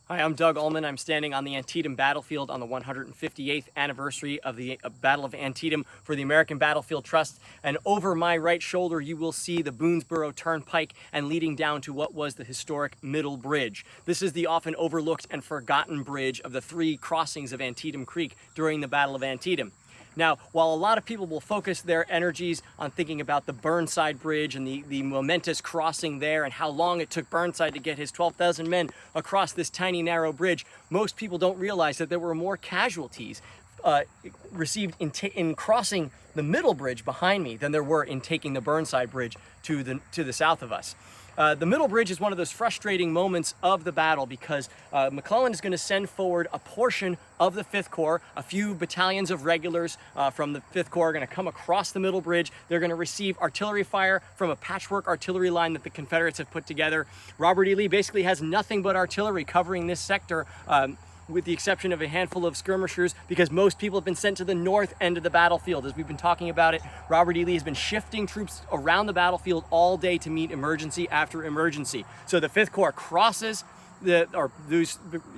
Hi, I'm Doug Ullman. I'm standing on the Antietam battlefield on the 158th anniversary of the Battle of Antietam for the American Battlefield Trust. And over my right shoulder, you will see the Boonesboro Turnpike and leading down to what was the historic Middle Bridge. This is the often overlooked and forgotten bridge of the three crossings of Antietam Creek during the Battle of Antietam. Now, while a lot of people will focus their energies on thinking about the Burnside Bridge and the momentous crossing there and how long it took Burnside to get his 12,000 men across this tiny, narrow bridge, most people don't realize that there were more casualties received in crossing the Middle Bridge behind me than there were in taking the Burnside Bridge to the south of us. The Middle Bridge is one of those frustrating moments of the battle because McClellan is going to send forward a portion of the 5th Corps. A few battalions of regulars from the 5th Corps are going to come across the Middle Bridge. They're going to receive artillery fire from a patchwork artillery line that the Confederates have put together. Robert E. Lee basically has nothing but artillery covering this sector, with the exception of a handful of skirmishers, because most people have been sent to the north end of the battlefield. As we've been talking about it, Robert E. Lee has been shifting troops around the battlefield all day to meet emergency after emergency. So the 5th Corps crosses the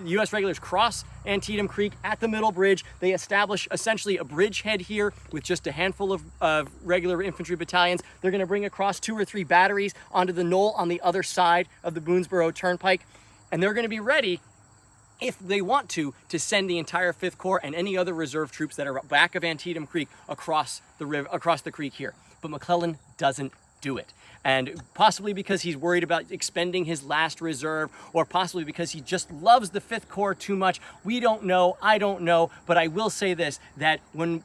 U.S. regulars cross Antietam Creek at the Middle Bridge. They establish essentially a bridgehead here with just a handful of regular infantry battalions. They're going to bring across 2 or 3 batteries onto the knoll on the other side of the Boonesboro Turnpike, and they're going to be ready, if they want to send the entire 5th Corps and any other reserve troops that are back of Antietam Creek across the creek here. But McClellan doesn't do it. And possibly because he's worried about expending his last reserve, or possibly because he just loves the 5th Corps too much. We don't know, I don't know, but I will say this, that when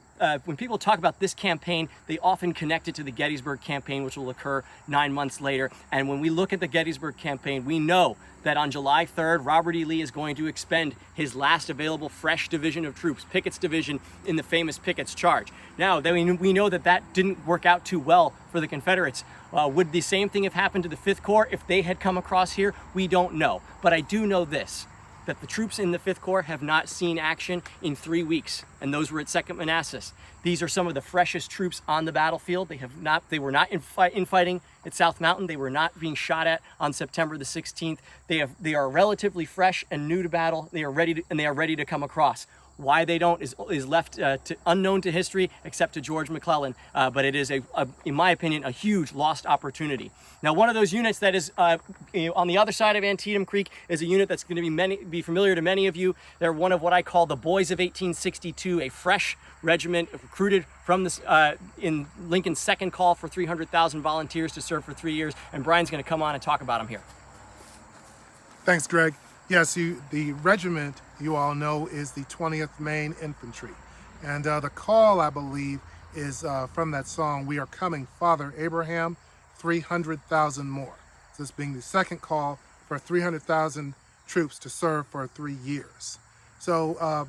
people talk about this campaign, they often connect it to the Gettysburg campaign, which will occur 9 months later. And when we look at the Gettysburg campaign, we know that on July 3rd, Robert E. Lee is going to expend his last available fresh division of troops, Pickett's division, in the famous Pickett's Charge. Now, we know that didn't work out too well for the Confederates. Would the same thing have happened to the 5th Corps if they had come across here? We don't know. But I do know this, that the troops in the 5th Corps have not seen action in 3 weeks, and those were at 2nd Manassas. These are some of the freshest troops on the battlefield. They were not infighting at South Mountain. They were not being shot at on September the 16th. They are relatively fresh and new to battle. They are ready to come across. Why they don't is left unknown to history, except to George McClellan. But it is, in my opinion, a huge lost opportunity. Now, one of those units that is on the other side of Antietam Creek is a unit that's going to be familiar to many of you. They're one of what I call the Boys of 1862, a fresh regiment recruited from this in Lincoln's second call for 300,000 volunteers to serve for 3 years. And Bryan's going to come on and talk about them here. Thanks, Greg. Yes, the regiment, you all know, is the 20th Maine Infantry. And the call, I believe, is from that song, "We Are Coming, Father Abraham, 300,000 more." This being the second call for 300,000 troops to serve for 3 years. So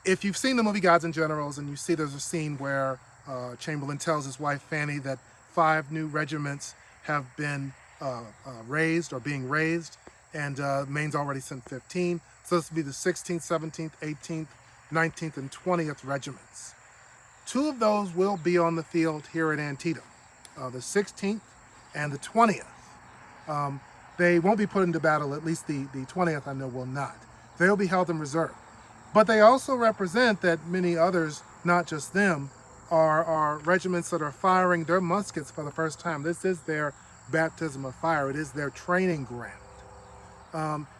if you've seen the movie Gods and Generals, and you see there's a scene where Chamberlain tells his wife Fanny that 5 new regiments have been raised or being raised, and Maine's already sent 15. So this will be the 16th, 17th, 18th, 19th, and 20th regiments. 2 of those will be on the field here at Antietam, the 16th and the 20th. They won't be put into battle, at least the 20th I know will not. They'll be held in reserve. But they also represent that many others, not just them, are regiments that are firing their muskets for the first time. This is their baptism of fire. It is their training ground.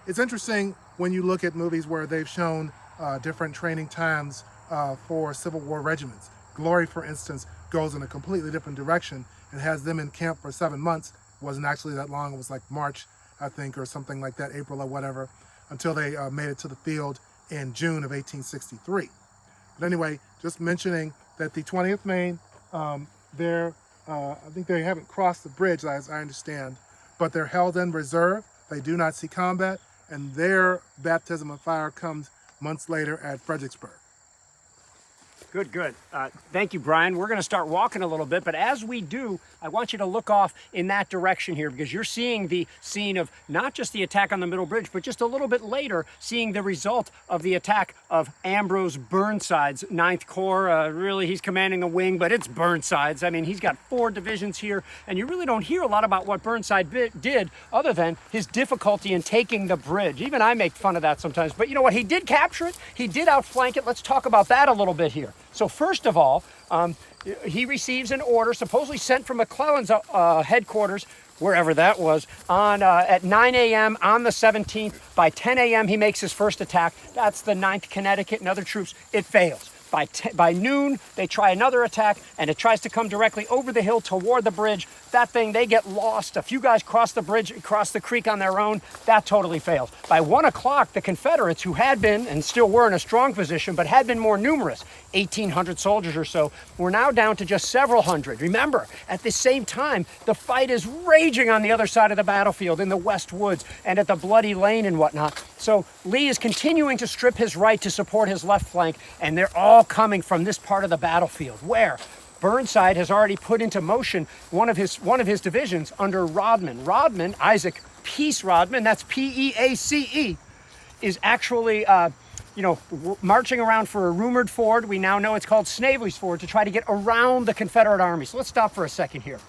It's interesting when you look at movies where they've shown different training times for Civil War regiments. Glory, for instance, goes in a completely different direction and has them in camp for 7 months. It wasn't actually that long. It was like March, I think, or something like that, April or whatever, until they made it to the field in June of 1863. But anyway, just mentioning that the 20th Maine, I think they haven't crossed the bridge, as I understand, but they're held in reserve. They do not see combat, and their baptism of fire comes months later at Fredericksburg. Good, good. Thank you, Bryan. We're going to start walking a little bit, but as we do, I want you to look off in that direction here because you're seeing the scene of not just the attack on the Middle Bridge, but just a little bit later, seeing the result of the attack of Ambrose Burnside's 9th Corps. Really, he's commanding the wing, but it's Burnside's. I mean, he's got 4 divisions here, and you really don't hear a lot about what Burnside did other than his difficulty in taking the bridge. Even I make fun of that sometimes, but you know what? He did capture it. He did outflank it. Let's talk about that a little bit here. So first of all, he receives an order supposedly sent from McClellan's headquarters, wherever that was, on at 9 a.m. on the 17th. By 10 a.m. he makes his first attack. That's the 9th Connecticut and other troops. It fails. By noon, they try another attack, and it tries to come directly over the hill toward the bridge. That thing, they get lost. A few guys cross the bridge, cross the creek on their own. That totally fails. By 1 o'clock, the Confederates, who had been, and still were in a strong position, but had been more numerous, 1,800 soldiers or so, were now down to just several hundred. Remember, at the same time, the fight is raging on the other side of the battlefield, in the West Woods, and at the Bloody Lane and whatnot. So Lee is continuing to strip his right to support his left flank, and they're all coming from this part of the battlefield, where Burnside has already put into motion one of his divisions under Rodman. Rodman, Isaac Peace Rodman, that's P-E-A-C-E, is actually marching around for a rumored ford. We now know it's called Snavely's Ford, to try to get around the Confederate army. So let's stop for a second here.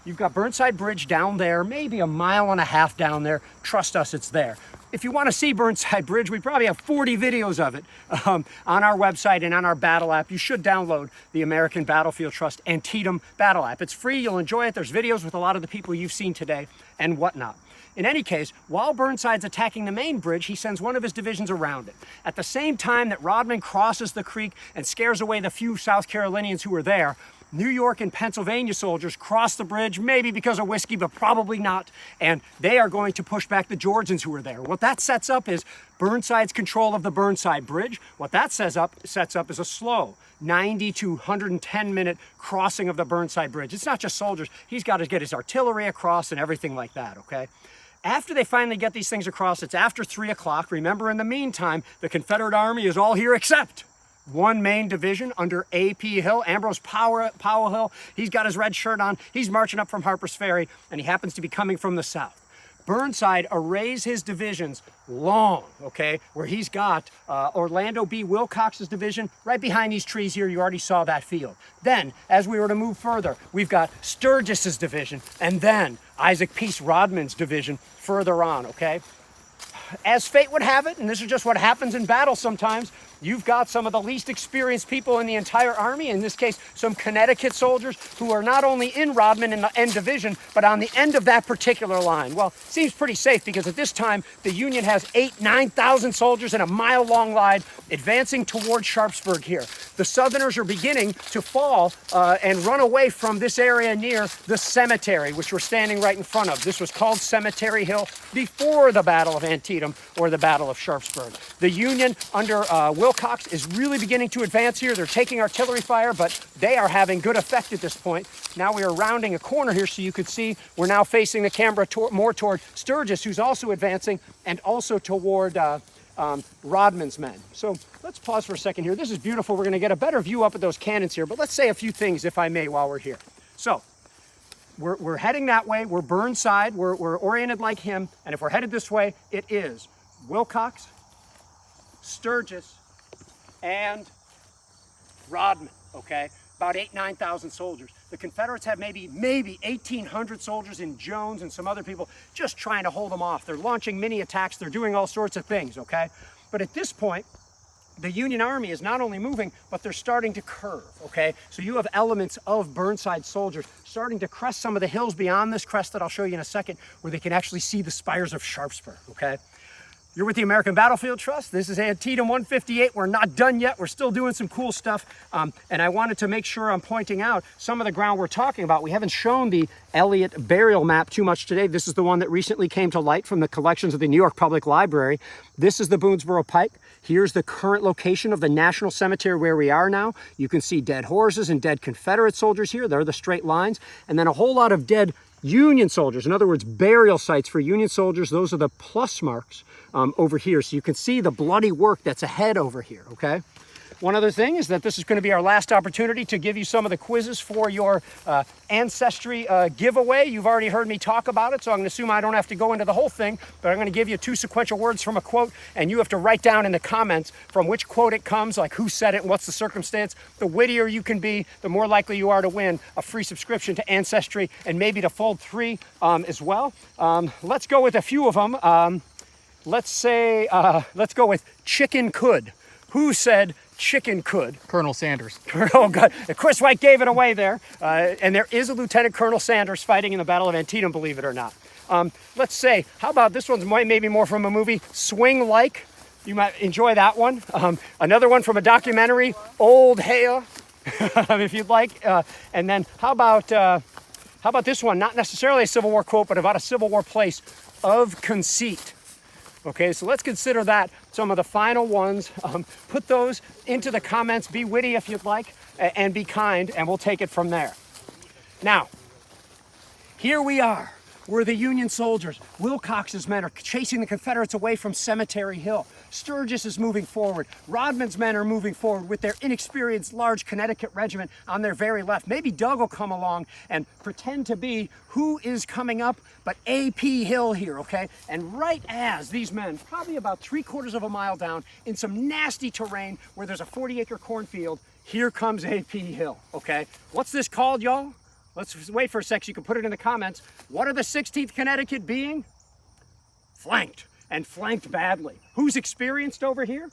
You've got Burnside Bridge down there, maybe 1.5 miles down there. Trust us, it's there. If you want to see Burnside Bridge, we probably have 40 videos of it on our website and on our battle app. You should download the American Battlefield Trust Antietam battle app. It's free, you'll enjoy it. There's videos with a lot of the people you've seen today and whatnot. In any case, while Burnside's attacking the main bridge, he sends one of his divisions around it. At the same time that Rodman crosses the creek and scares away the few South Carolinians who were there, New York and Pennsylvania soldiers cross the bridge, maybe because of whiskey, but probably not, and they are going to push back the Georgians who are there. What that sets up is Burnside's control of the Burnside Bridge. What that sets up is a slow 90 to 110 minute crossing of the Burnside Bridge. It's not just soldiers. He's got to get his artillery across and everything like that, okay? After they finally get these things across, it's after 3 o'clock. Remember, in the meantime, the Confederate Army is all here except one main division under A.P. Hill, Ambrose Powell Hill. He's got his red shirt on. He's marching up from Harper's Ferry, and he happens to be coming from the south. Burnside arrays his divisions long, okay, where he's got Orlando B. Wilcox's division right behind these trees here. You already saw that field. Then, as we were to move further, we've got Sturgis's division, and then Isaac Peace Rodman's division further on, okay? As fate would have it, and this is just what happens in battle sometimes, you've got some of the least experienced people in the entire army, in this case, some Connecticut soldiers who are not only in Rodman in the end division, but on the end of that particular line. Well, it seems pretty safe because at this time, the Union has 9,000 soldiers in a mile-long line advancing towards Sharpsburg here. The Southerners are beginning to fall and run away from this area near the cemetery, which we're standing right in front of. This was called Cemetery Hill before the Battle of Antietam or the Battle of Sharpsburg. The Union under Wilcox is really beginning to advance here. They're taking artillery fire, but they are having good effect at this point. Now we are rounding a corner here so you could see we're now facing the camera more toward Sturgis, who's also advancing, and also toward Rodman's men. So let's pause for a second here. This is beautiful. We're going to get a better view up at those cannons here, but let's say a few things, if I may, while we're here. So we're heading that way. We're Burnside. We're oriented like him, and if we're headed this way, it is Wilcox, Sturgis, and Rodman, okay? About 9,000 soldiers. The Confederates have maybe 1,800 soldiers in Jones and some other people just trying to hold them off. They're launching mini attacks. They're doing all sorts of things, okay? But at this point, the Union Army is not only moving, but they're starting to curve, okay? So you have elements of Burnside soldiers starting to crest some of the hills beyond this crest that I'll show you in a second, where they can actually see the spires of Sharpsburg, okay? You're with the American Battlefield Trust. This is Antietam 158. We're not done yet. We're still doing some cool stuff. And I wanted to make sure I'm pointing out some of the ground we're talking about. We haven't shown the Elliott burial map too much today. This is the one that recently came to light from the collections of the New York Public Library. This is the Boonesboro Pike. Here's the current location of the National Cemetery where we are now. You can see dead horses and dead Confederate soldiers here. They're the straight lines. And then a whole lot of dead Union soldiers. In other words, burial sites for Union soldiers. Those are the plus marks over here. So you can see the bloody work that's ahead over here, okay? One other thing is that this is going to be our last opportunity to give you some of the quizzes for your ancestry giveaway. You've already heard me talk about it, so I'm going to assume I don't have to go into the whole thing, but I'm going to give you 2 sequential words from a quote, and you have to write down in the comments from which quote it comes, like who said it and what's the circumstance. The wittier you can be, the more likely you are to win a free subscription to Ancestry and maybe to Fold 3 as well. Let's go with a few of them. Let's go with chicken could. Who said chicken could? Colonel Sanders. Oh, God. Chris White gave it away there. And there is a Lieutenant Colonel Sanders fighting in the Battle of Antietam, believe it or not. Let's say, how about this one's maybe more from a movie, Swing Like. You might enjoy that one. Another one from a documentary, Old Hale, if you'd like. And then how about this one? Not necessarily a Civil War quote, but about a Civil War place, of conceit. Okay, so let's consider that some of the final ones. Put those into the comments. Be witty if you'd like, and be kind, and we'll take it from there. Now, here we are. We're the Union soldiers. Wilcox's men are chasing the Confederates away from Cemetery Hill. Sturgis is moving forward. Rodman's men are moving forward with their inexperienced large Connecticut regiment on their very left. Maybe Doug will come along and pretend to be who is coming up, but A.P. Hill here, okay? And right as these men, probably about 3/4 of a mile down in some nasty terrain where there's a 40-acre cornfield, here comes A.P. Hill, okay? What's this called, y'all? Let's wait for a sec so you can put it in the comments. What are the 16th Connecticut being? Flanked, and flanked badly. Who's experienced over here?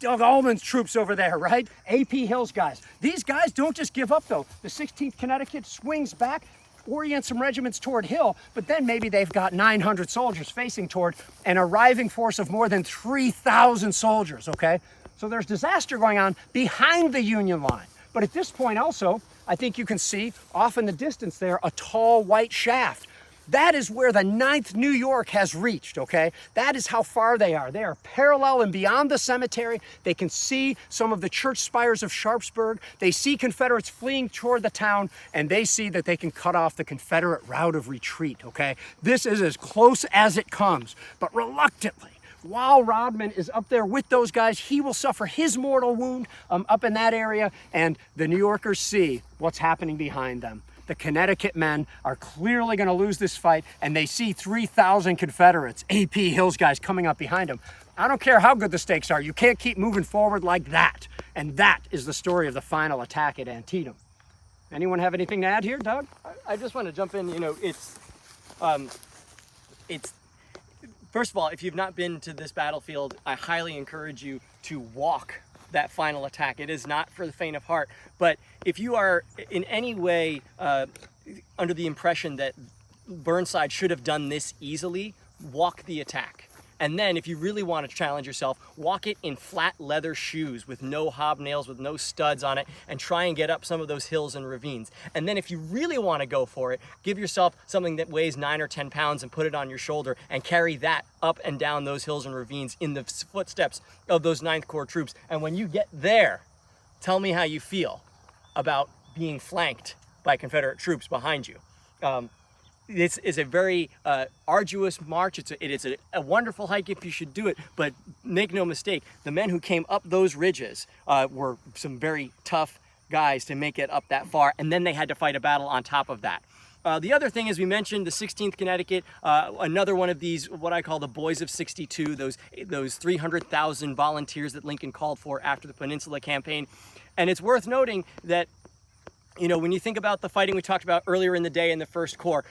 Doug Ullman's troops over there, right? A.P. Hill's guys. These guys don't just give up, though. The 16th Connecticut swings back, orients some regiments toward Hill, but then maybe they've got 900 soldiers facing toward an arriving force of more than 3,000 soldiers, okay? So there's disaster going on behind the Union line. But at this point also, I think you can see off in the distance there a tall white shaft. That is where the 9th New York has reached, okay? That is how far they are. They are parallel and beyond the cemetery. They can see some of the church spires of Sharpsburg. They see Confederates fleeing toward the town, and they see that they can cut off the Confederate route of retreat, okay? This is as close as it comes, but reluctantly. While Rodman is up there with those guys, he will suffer his mortal wound up in that area, and the New Yorkers see what's happening behind them. The Connecticut men are clearly going to lose this fight, and they see 3,000 Confederates, A.P. Hill's guys, coming up behind them. I don't care how good the stakes are. You can't keep moving forward like that. And that is the story of the final attack at Antietam. Anyone have anything to add here, Doug? I just want to jump in. You know, it's first of all, if you've not been to this battlefield, I highly encourage you to walk that final attack. It is not for the faint of heart. But if you are in any way under the impression that Burnside should have done this easily, walk the attack. And then if you really want to challenge yourself, walk it in flat leather shoes with no hobnails, with no studs on it, and try and get up some of those hills and ravines. And then if you really want to go for it, give yourself something that weighs 9 or 10 pounds and put it on your shoulder and carry that up and down those hills and ravines in the footsteps of those 9th Corps troops. And when you get there, tell me how you feel about being flanked by Confederate troops behind you. This is a very arduous march. It is a wonderful hike if you should do it, but make no mistake, the men who came up those ridges were some very tough guys to make it up that far, and then they had to fight a battle on top of that. The other thing, as we mentioned, the 16th Connecticut, another one of these, what I call the Boys of 62, those 300,000 volunteers that Lincoln called for after the Peninsula Campaign. And it's worth noting that, you know, when you think about the fighting we talked about earlier in the day in the 1st Corps,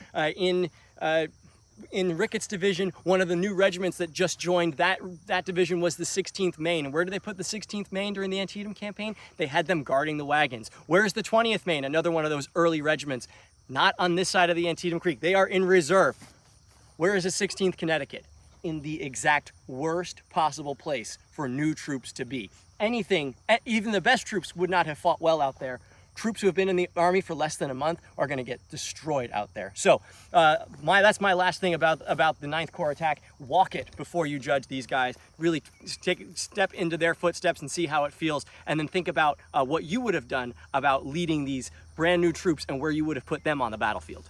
in Ricketts' division, one of the new regiments that just joined that division was the 16th Maine. And where did they put the 16th Maine during the Antietam campaign? They had them guarding the wagons. Where's the 20th Maine? Another one of those early regiments. Not on this side of the Antietam Creek. They are in reserve. Where is the 16th Connecticut? In the exact worst possible place for new troops to be. Anything, even the best troops would not have fought well out there. Troops who have been in the Army for less than a month are going to get destroyed out there. So that's my last thing about the 9th Corps attack. Walk it before you judge these guys. Really step into their footsteps and see how it feels. And then think about what you would have done about leading these brand new troops and where you would have put them on the battlefield.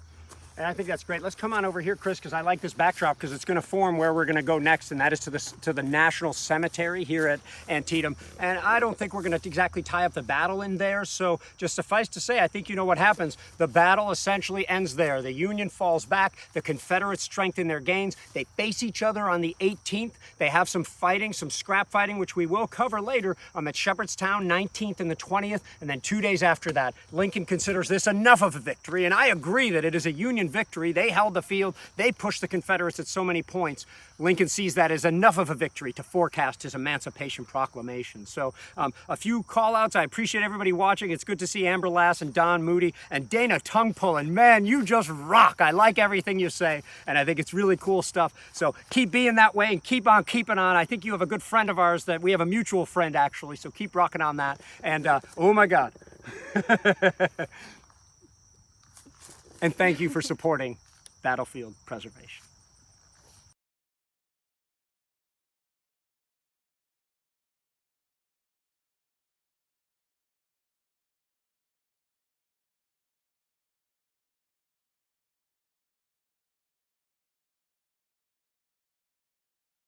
And I think that's great. Let's come on over here, Chris, because I like this backdrop because it's going to form where we're going to go next, and that is to the National Cemetery here at Antietam. And I don't think we're going to exactly tie up the battle in there, so just suffice to say, I think you know what happens. The battle essentially ends there. The Union falls back. The Confederates strengthen their gains. They face each other on the 18th. They have some fighting, some scrap fighting, which we will cover later at Shepherdstown, 19th and the 20th, and then 2 days after that, Lincoln considers this enough of a victory, and I agree that it is a Union victory. They held the field. They pushed the Confederates at so many points. Lincoln sees that as enough of a victory to forecast his Emancipation Proclamation. So a few call-outs. I appreciate everybody watching. It's good to see Amber Lass and Don Moody and Dana Tongue Pulling. Man, you just rock. I like everything you say, and I think it's really cool stuff. So keep being that way and keep on keeping on. I think you have a good friend of ours that we have a mutual friend, actually, so keep rocking on that. And oh my God. And thank you for supporting battlefield preservation.